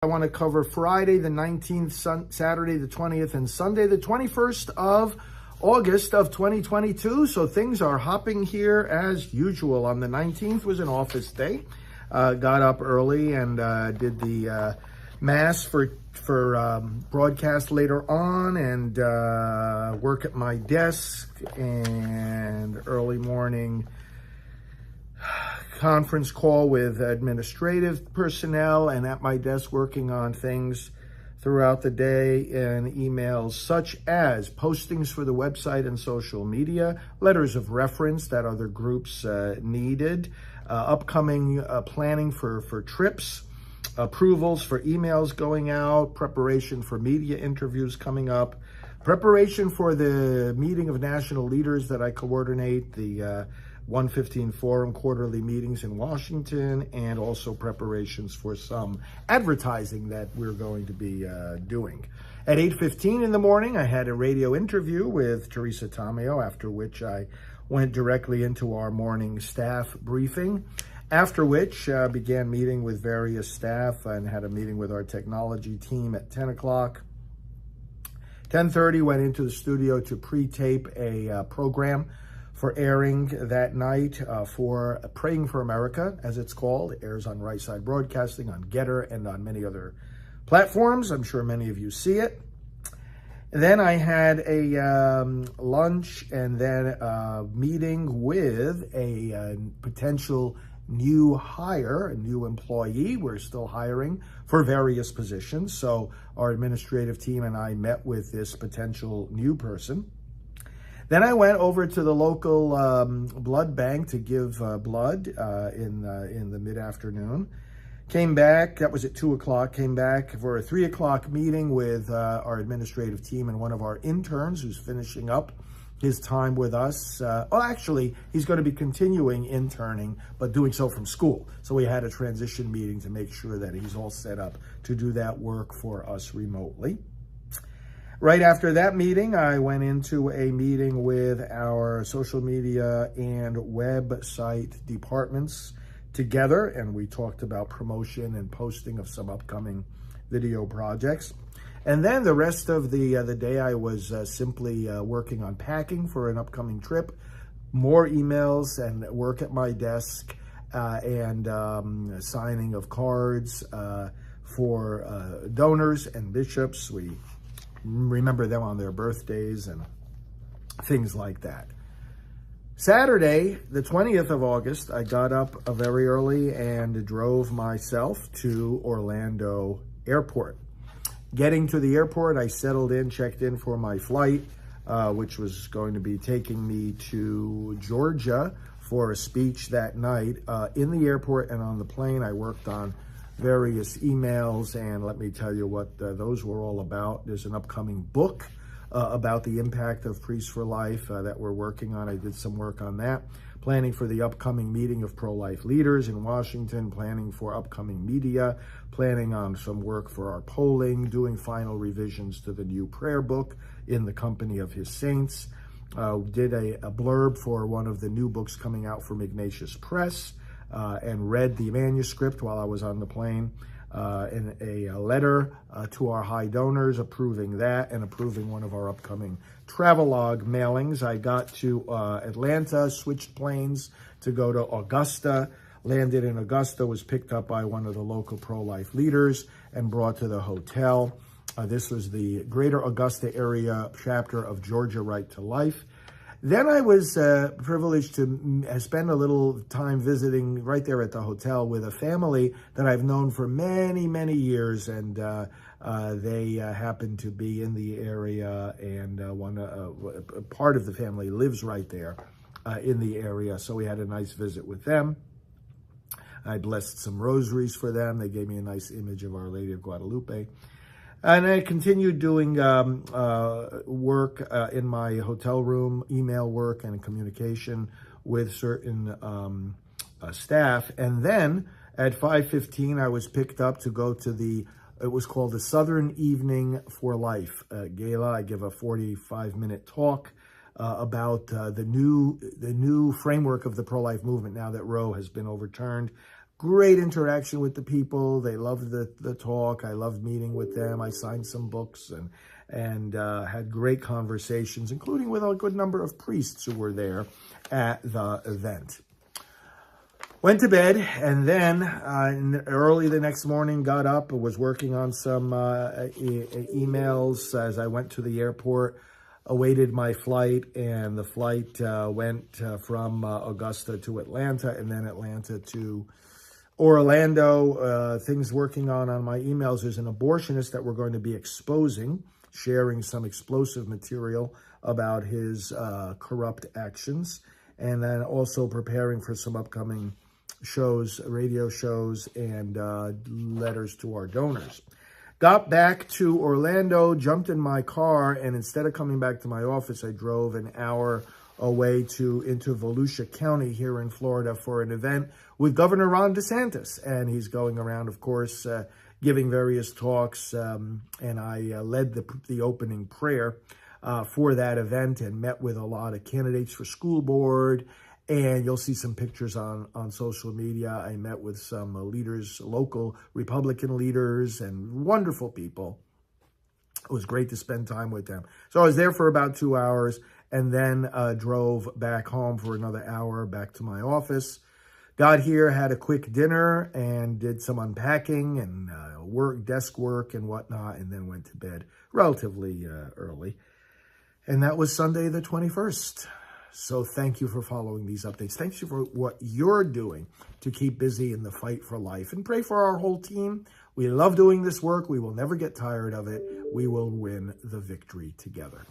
I want to cover Friday the 19th, Saturday the 20th, and Sunday the 21st of August of 2022. So things are hopping here as usual. On the 19th was an office day. Got up early and did the mass for broadcast later on, and work at my desk, and early morning conference call with administrative personnel, and at my desk working on things throughout the day, and emails such as postings for the website and social media, letters of reference that other groups needed, upcoming planning for trips, approvals for emails going out, preparation for media interviews coming up, preparation for the meeting of national leaders that I coordinate, the 115 Forum quarterly meetings in Washington, and also preparations for some advertising that we're going to be doing. At 8:15 in the morning, I had a radio interview with Teresa Tomeo, after which I went directly into our morning staff briefing, after which began meeting with various staff and had a meeting with our technology team at 10 o'clock. 10:30 went into the studio to pre-tape a program for airing that night for Praying for America, as it's called. It airs on Right Side Broadcasting, on Getter, and on many other platforms. I'm sure many of you see it. And then I had a lunch and then a meeting with a potential new hire, a new employee. We're still hiring for various positions. So our administrative team and I met with this potential new person. Then I went over to the local blood bank to give blood in the mid-afternoon. Came back, that was at 2 o'clock, came back for a 3 o'clock meeting with our administrative team and one of our interns who's finishing up his time with us. Actually, he's going to be continuing interning, but doing so from school. So we had a transition meeting to make sure that he's all set up to do that work for us remotely. Right after that meeting, I went into a meeting with our social media and website departments together, and we talked about promotion and posting of some upcoming video projects. And then the rest of the day, I was simply working on packing for an upcoming trip, more emails and work at my desk, and signing of cards for donors and bishops. We remember them on their birthdays and things like that. Saturday, the 20th of August, I got up very early and drove myself to Orlando Airport. Getting to the airport, I settled in, checked in for my flight, which was going to be taking me to Georgia for a speech that night. In the airport and on the plane, I worked on various emails, and let me tell you what those were all about. There's an upcoming book about the impact of Priests for Life that we're working on. I did some work on that. Planning for the upcoming meeting of pro-life leaders in Washington, planning for upcoming media, planning on some work for our polling, doing final revisions to the new prayer book, In the Company of His Saints. Did a blurb for one of the new books coming out from Ignatius Press, and read the manuscript while I was on the plane, in a letter to our high donors, approving that and approving one of our upcoming travelogue mailings. I got to Atlanta, switched planes to go to Augusta, landed in Augusta, was picked up by one of the local pro-life leaders and brought to the hotel. This was the Greater Augusta area chapter of Georgia Right to Life. Then I was privileged to spend a little time visiting right there at the hotel with a family that I've known for many, many years, and they happen to be in the area, and part of the family lives right there in the area, so we had a nice visit with them. I blessed some rosaries for them. They gave me a nice image of Our Lady of Guadalupe. And I continued doing work in my hotel room, email work and communication with certain staff. And then at 5:15, I was picked up to go to it was called the Southern Evening for Life Gala. I give a 45-minute talk about the new framework of the pro-life movement now that Roe has been overturned. great interaction with the people. They loved the talk. I loved meeting with them. I signed some books and had great conversations, including with a good number of priests who were there at the event. Went to bed, and then early the next morning, got up, was working on some emails as I went to the airport, awaited my flight, and the flight went from Augusta to Atlanta, and then Atlanta to Orlando. Things working on my emails. There's an abortionist that we're going to be exposing, sharing some explosive material about his corrupt actions, and then also preparing for some upcoming shows, radio shows, and letters to our donors. Got back to Orlando, jumped in my car, and instead of coming back to my office, I drove an hour away into Volusia County here in Florida for an event with Governor Ron DeSantis. And he's going around, of course, giving various talks, and I led the opening prayer for that event and met with a lot of candidates for school board. And you'll see some pictures on social media. I met with some leaders, local Republican leaders, and wonderful people. It was great to spend time with them. So I was there for about 2 hours, and then drove back home for another hour back to my office. Got here, had a quick dinner, and did some unpacking and desk work and whatnot, and then went to bed relatively early. And that was Sunday the 21st. So thank you for following these updates. Thank you for what you're doing to keep busy in the fight for life. And pray for our whole team. We love doing this work. We will never get tired of it. We will win the victory together.